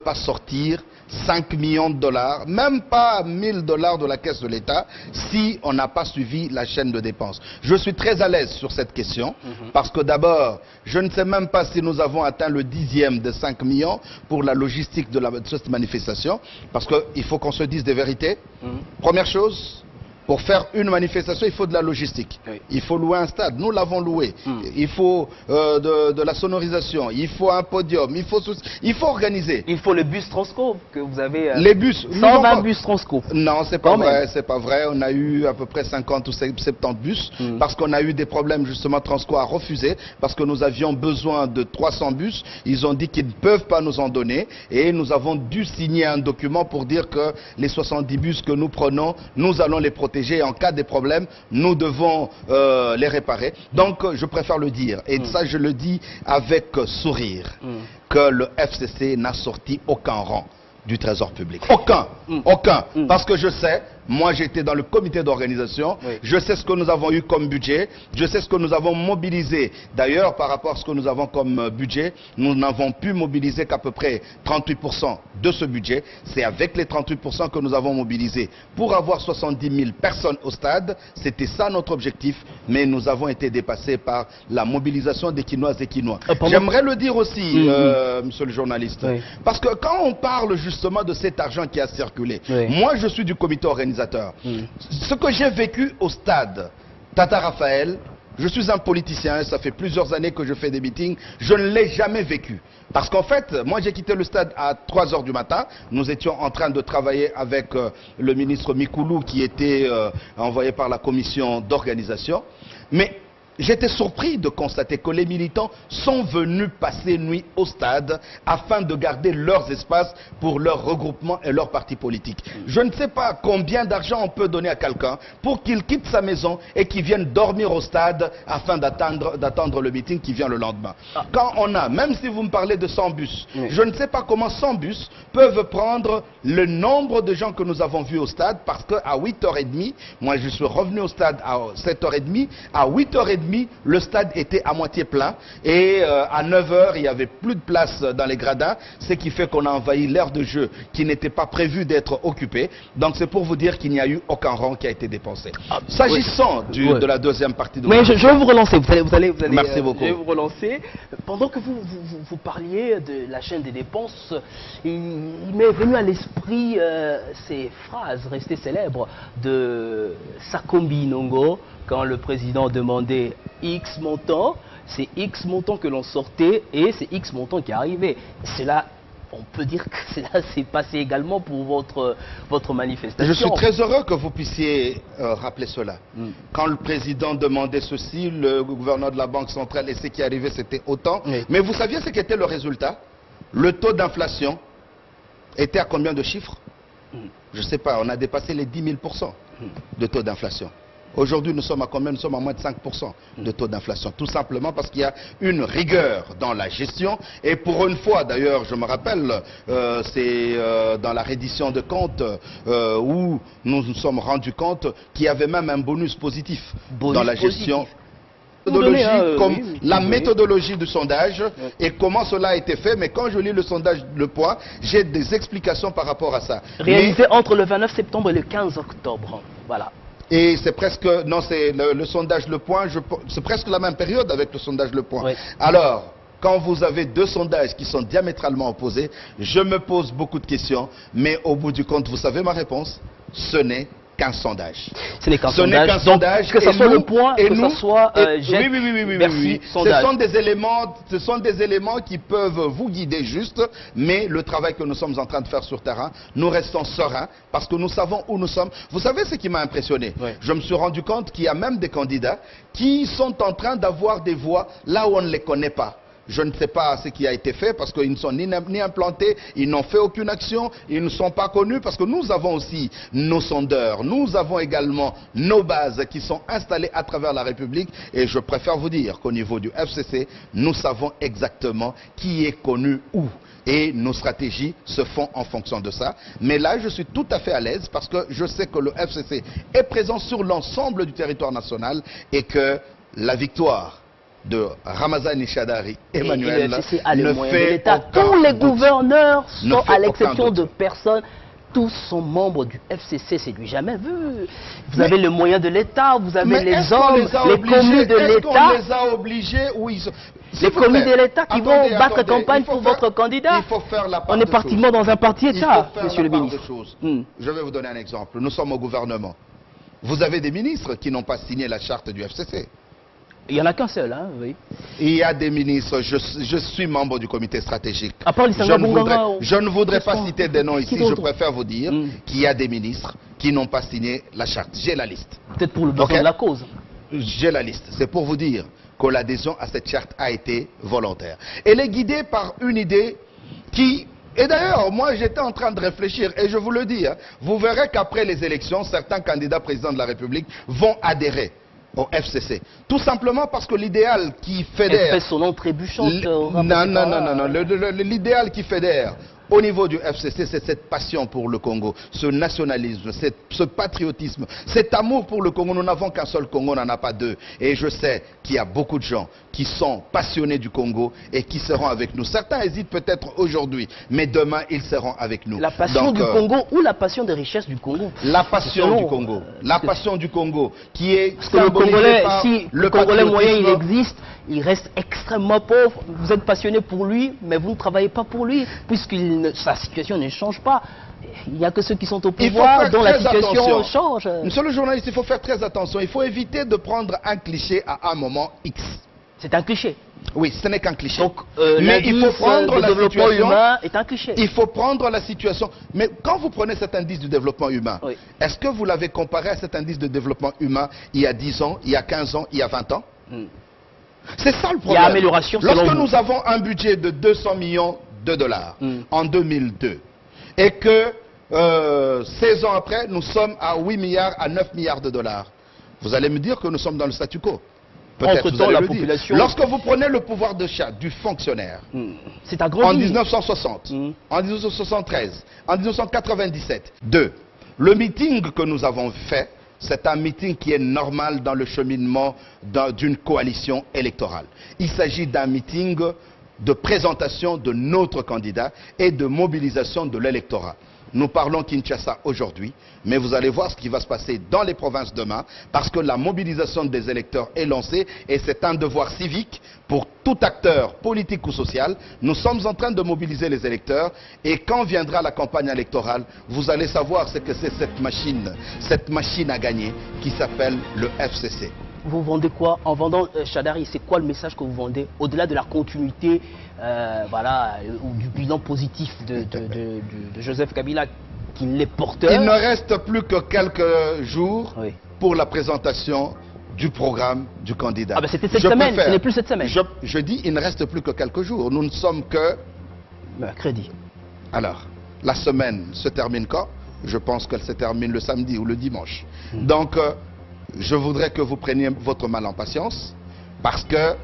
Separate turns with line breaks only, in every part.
Pas sortir 5 millions de dollars, même pas 1000 dollars de la caisse de l'État, si on n'a pas suivi la chaîne de dépenses. Je suis très à l'aise sur cette question, parce que d'abord, je ne sais même pas si nous avons atteint le 10e de 5 millions pour la logistique de cette manifestation, parce qu'il faut qu'on se dise des vérités. Première chose, pour faire une manifestation, il faut de la logistique. Oui. Il faut louer un stade. Nous l'avons loué. Il faut de la sonorisation. Il faut un podium. Il faut organiser.
Il faut le bus Transco que vous avez.
Les bus.
120 bus Transco.
Non, c'est pas vrai. C'est pas vrai. On a eu à peu près 50 ou 70 bus parce qu'on a eu des problèmes justement. Transco a refusé parce que nous avions besoin de 300 bus. Ils ont dit qu'ils ne peuvent pas nous en donner et nous avons dû signer un document pour dire que les 70 bus que nous prenons, nous allons les protéger. En cas de problème, nous devons les réparer. Donc, je préfère le dire. Et ça, je le dis avec sourire, que le FCC n'a sorti aucun rang du trésor public. Aucun. Aucun. Parce que je sais, moi j'étais dans le comité d'organisation, je sais ce que nous avons eu comme budget, je sais ce que nous avons mobilisé. D'ailleurs, par rapport à ce que nous avons comme budget, nous n'avons pu mobiliser qu'à peu près 38% de ce budget. C'est avec les 38% que nous avons mobilisé pour avoir 70 000 personnes au stade. C'était ça notre objectif, mais nous avons été dépassés par la mobilisation des Quinoises et Quinois. J'aimerais le dire aussi, monsieur le journaliste, parce que quand on parle justement de cet argent qui a circulé, moi je suis du comité organisateur. Ce que j'ai vécu au stade Tata Raphaël, je suis un politicien, ça fait plusieurs années que je fais des meetings, je ne l'ai jamais vécu. Parce qu'en fait, moi j'ai quitté le stade à 3 h du matin, nous étions en train de travailler avec le ministre Mikoulou qui était envoyé par la commission d'organisation, mais j'étais surpris de constater que les militants sont venus passer nuit au stade afin de garder leurs espaces pour leur regroupement et leur parti politique. Je ne sais pas combien d'argent on peut donner à quelqu'un pour qu'il quitte sa maison et qu'il vienne dormir au stade afin d'attendre le meeting qui vient le lendemain. Quand on a, même si vous me parlez de 100 bus, je ne sais pas comment 100 bus peuvent prendre le nombre de gens que nous avons vus au stade, parce qu'à 8 h 30, moi je suis revenu au stade à 7 h 30, à 8 h 30, le stade était à moitié plein et à 9 h, il n'y avait plus de place dans les gradins, ce qui fait qu'on a envahi l'aire de jeu qui n'était pas prévu d'être occupée. Donc c'est pour vous dire qu'il n'y a eu aucun rang qui a été dépensé. S'agissant de la deuxième partie de...
Mais je vais vous relancer, vous allez
Merci beaucoup.
Je vais vous relancer. Pendant que vous parliez de la chaîne des dépenses, il m'est venu à l'esprit ces phrases restées célèbres de Sakombi Nongo, quand le président demandait X montant, c'est X montant que l'on sortait et c'est X montant qui arrivait. Cela, on peut dire que cela s'est passé également pour votre manifestation.
Je suis très heureux que vous puissiez rappeler cela. Quand le président demandait ceci, le gouverneur de la Banque centrale, et ce qui arrivait, c'était autant. Mais vous saviez ce qu'était le résultat? Le taux d'inflation était à combien de chiffres? Je ne sais pas, on a dépassé les 10 000% de taux d'inflation. Aujourd'hui, nous sommes à combien? Nous sommes à moins de 5% de taux d'inflation. Tout simplement parce qu'il y a une rigueur dans la gestion. Et pour une fois, d'ailleurs, je me rappelle, c'est dans la reddition de comptes où nous nous sommes rendus compte qu'il y avait même un bonus positif dans la gestion. La méthodologie du sondage et comment cela a été fait, mais quand je lis le sondage Le Point, j'ai des explications par rapport à ça.
Réalisé entre le 29 septembre et le 15 octobre. Voilà.
Et c'est presque, non, c'est le sondage Le Point, c'est presque la même période avec le sondage Le Point. Alors, quand vous avez deux sondages qui sont diamétralement opposés, je me pose beaucoup de questions, mais au bout du compte, vous savez ma réponse, ce n'est qu'un sondage.
Ce n'est qu'un sondage. Que ce soit Le Point, que ce soit
GET, oui. Ce sont des éléments qui peuvent vous guider juste, mais le travail que nous sommes en train de faire sur terrain, nous restons sereins parce que nous savons où nous sommes. Vous savez ce qui m'a impressionné? Je me suis rendu compte qu'il y a même des candidats qui sont en train d'avoir des voix là où on ne les connaît pas. Je ne sais pas ce qui a été fait parce qu'ils ne sont ni implantés, ils n'ont fait aucune action, ils ne sont pas connus parce que nous avons aussi nos sondeurs, nous avons également nos bases qui sont installées à travers la République et je préfère vous dire qu'au niveau du FCC, nous savons exactement qui est connu où. Et nos stratégies se font en fonction de ça. Mais là, je suis tout à fait à l'aise parce que je sais que le FCC est présent sur l'ensemble du territoire national et que la victoire de Ramazani Shadari, Emmanuel,
le FCC a les
ne
moyens de
fait
l'État.
aucun
Tous les
doute.
gouverneurs sont,
fait
à l'exception
aucun
de
doute.
personnes, tous sont membres du FCC, c'est du jamais vu. Vous avez les moyens de l'État, vous avez les
est-ce qu'on
hommes,
les a
les
obligés?
communes de
Est-ce qu'on
l'État.
les a obligés ou ils sont...
Les
S'il vous
communes
plaît.
de l'État qui
Attendez,
vont battre
attendez,
campagne
il faut
pour
faire-
votre candidat.
Il faut faire la part
On est
de
pratiquement
choses.
dans un parti
Il faut
État,
faire
monsieur
la
le
part
ministre.
de choses.
Hmm.
Je vais vous donner un exemple. Nous sommes au gouvernement. Vous avez des ministres qui n'ont pas signé la charte du FCC.
Il n'y en a qu'un seul, hein, oui.
Il y a des ministres, je suis membre du comité stratégique.
À part Lissanga Bongara,
Je ne voudrais pas
qu'est-ce
citer des noms
qui
ici, je
d'autre?
préfère vous dire qu'il y a des ministres qui n'ont pas signé la charte. J'ai la liste.
Peut-être pour le besoin
Ok.
de la cause.
J'ai la liste. C'est pour vous dire que l'adhésion à cette charte a été volontaire. Elle est guidée par une idée qui... Et d'ailleurs, moi j'étais en train de réfléchir, et je vous le dis, hein, vous verrez qu'après les élections, certains candidats présidents de la République vont adhérer au FCC. Tout simplement parce que l'idéal qui
Elle
fédère...
fait son nom trébuchante.
L'idéal qui fédère au niveau du FCC, c'est cette passion pour le Congo, ce nationalisme, ce patriotisme, cet amour pour le Congo. Nous n'avons qu'un seul Congo, on n'en a pas deux. Et je sais qu'il y a beaucoup de gens qui sont passionnés du Congo et qui seront avec nous. Certains hésitent peut-être aujourd'hui, mais demain, ils seront avec nous.
La passion
Donc,
du Congo ou la passion des richesses du Congo?
La passion
Selon,
du Congo. La passion du Congo qui est
Parce que le
symbolisée
Congolais,
par
si
le
le Congolais moyen il
patriotisme.
existe, il reste extrêmement pauvre. Vous êtes passionné pour lui, mais vous ne travaillez pas pour lui, puisque sa situation ne change pas. Il n'y a que ceux qui sont au
Il faut
pouvoir
faire
dont la
très
situation
attention.
change.
Monsieur le journaliste, il faut faire très attention. Il faut éviter de prendre un cliché à un moment X.
C'est un cliché.
Oui, ce n'est qu'un cliché.
Donc,
mais il faut prendre
le
la
développement
situation.
humain est un cliché.
Il faut prendre la situation. Mais quand vous prenez cet indice du développement humain,
Oui.
est-ce que vous l'avez comparé à cet indice de développement humain il y a 10 ans, il y a 15 ans, il y a 20 ans? C'est ça le problème.
Il y a amélioration selon
Lorsque
vous.
nous avons un budget de 200 millions de dollars en 2002 et que 16 ans après, nous sommes à 8 milliards, à 9 milliards de dollars, vous allez me dire que nous sommes dans le statu quo. Peut-être vous
Entre-temps,
allez
la
le dire.
population...
Lorsque vous prenez le pouvoir d'achat du fonctionnaire,
C'est un
en
grand
1960, en 1973, en 1997. Le meeting que nous avons fait, c'est un meeting qui est normal dans le cheminement d'une coalition électorale. Il s'agit d'un meeting de présentation de notre candidat et de mobilisation de l'électorat. Nous parlons Kinshasa aujourd'hui, mais vous allez voir ce qui va se passer dans les provinces demain, parce que la mobilisation des électeurs est lancée et c'est un devoir civique pour tout acteur politique ou social. Nous sommes en train de mobiliser les électeurs et quand viendra la campagne électorale, vous allez savoir ce que c'est cette machine à gagner qui s'appelle le FCC.
Vous vendez quoi? En vendant Shadari, c'est quoi le message que vous vendez? Au-delà de la continuité, voilà, ou du bilan positif de Joseph Kabila, qu'il est porteur.
Il ne reste plus que quelques jours
Oui.
pour la présentation du programme du candidat.
Ah ben c'était cette semaine, ce n'est plus cette semaine.
Je dis il ne reste plus que quelques jours. Nous ne sommes que...
Mercredi.
Alors, la semaine se termine quand? Je pense qu'elle se termine le samedi ou le dimanche. Donc, je voudrais que vous preniez votre mal en patience parce que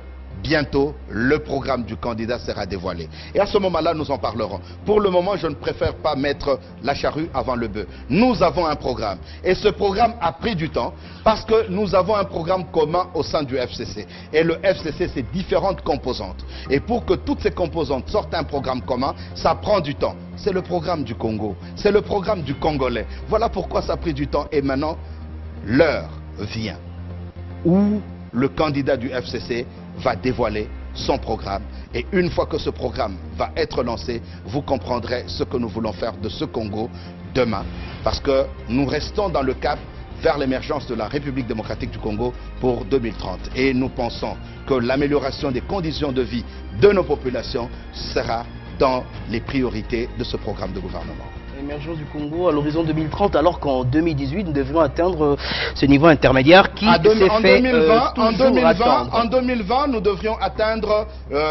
bientôt, le programme du candidat sera dévoilé. Et à ce moment-là, nous en parlerons. Pour le moment, je ne préfère pas mettre la charrue avant le bœuf. Nous avons un programme. Et ce programme a pris du temps parce que nous avons un programme commun au sein du FCC. Et le FCC, c'est différentes composantes. Et pour que toutes ces composantes sortent un programme commun, ça prend du temps. C'est le programme du Congo. C'est le programme du Congolais. Voilà pourquoi ça a pris du temps. Et maintenant, l'heure vient où le candidat du FCC va dévoiler son programme. Et une fois que ce programme va être lancé, vous comprendrez ce que nous voulons faire de ce Congo demain. Parce que nous restons dans le cap vers l'émergence de la République démocratique du Congo pour 2030. Et nous pensons que l'amélioration des conditions de vie de nos populations sera dans les priorités de ce programme de gouvernement.
L'émergence du Congo à l'horizon 2030, alors qu'en 2018, nous devrions atteindre ce niveau intermédiaire qui s'est fait
en 2020, nous devrions atteindre,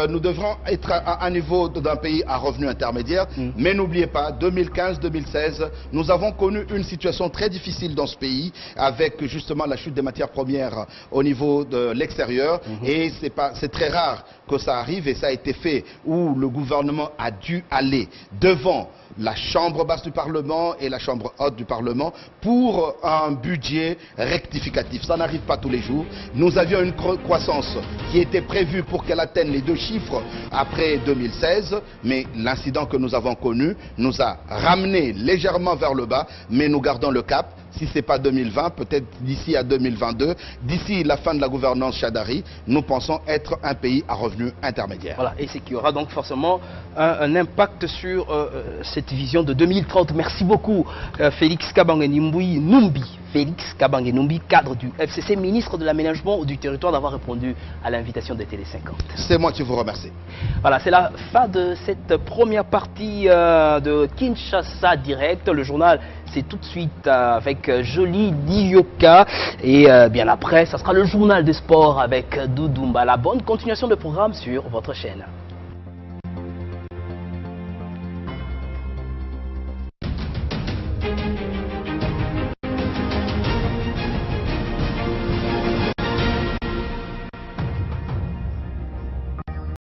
nous devrons être à un niveau d'un pays à revenu intermédiaire. Mais n'oubliez pas, 2015-2016, nous avons connu une situation très difficile dans ce pays avec justement la chute des matières premières au niveau de l'extérieur. Et c'est très rare que ça arrive et ça a été fait où le gouvernement a dû aller devant la chambre basse du Parlement et la chambre haute du Parlement pour un budget rectificatif. Ça n'arrive pas tous les jours. Nous avions une croissance qui était prévue pour qu'elle atteigne les 2 chiffres après 2016, mais l'incident que nous avons connu nous a ramené légèrement vers le bas, mais nous gardons le cap. Si ce n'est pas 2020, peut-être d'ici à 2022, d'ici la fin de la gouvernance Chadari, nous pensons être un pays à revenus intermédiaires.
Voilà, et c'est qu'il y aura donc forcément un impact sur cette vision de 2030. Merci beaucoup, Félix Kabange Numbi. Félix Kabange Numbi, cadre du FCC, ministre de l'Aménagement du Territoire, d'avoir répondu à l'invitation de Télé 50.
C'est moi qui vous remercie.
Voilà, c'est la fin de cette première partie de Kinshasa Direct. Le journal, c'est tout de suite avec Jolie Dioka. Et bien après, ça sera le journal des sports avec Doudoumba. La bonne continuation de programme sur votre chaîne.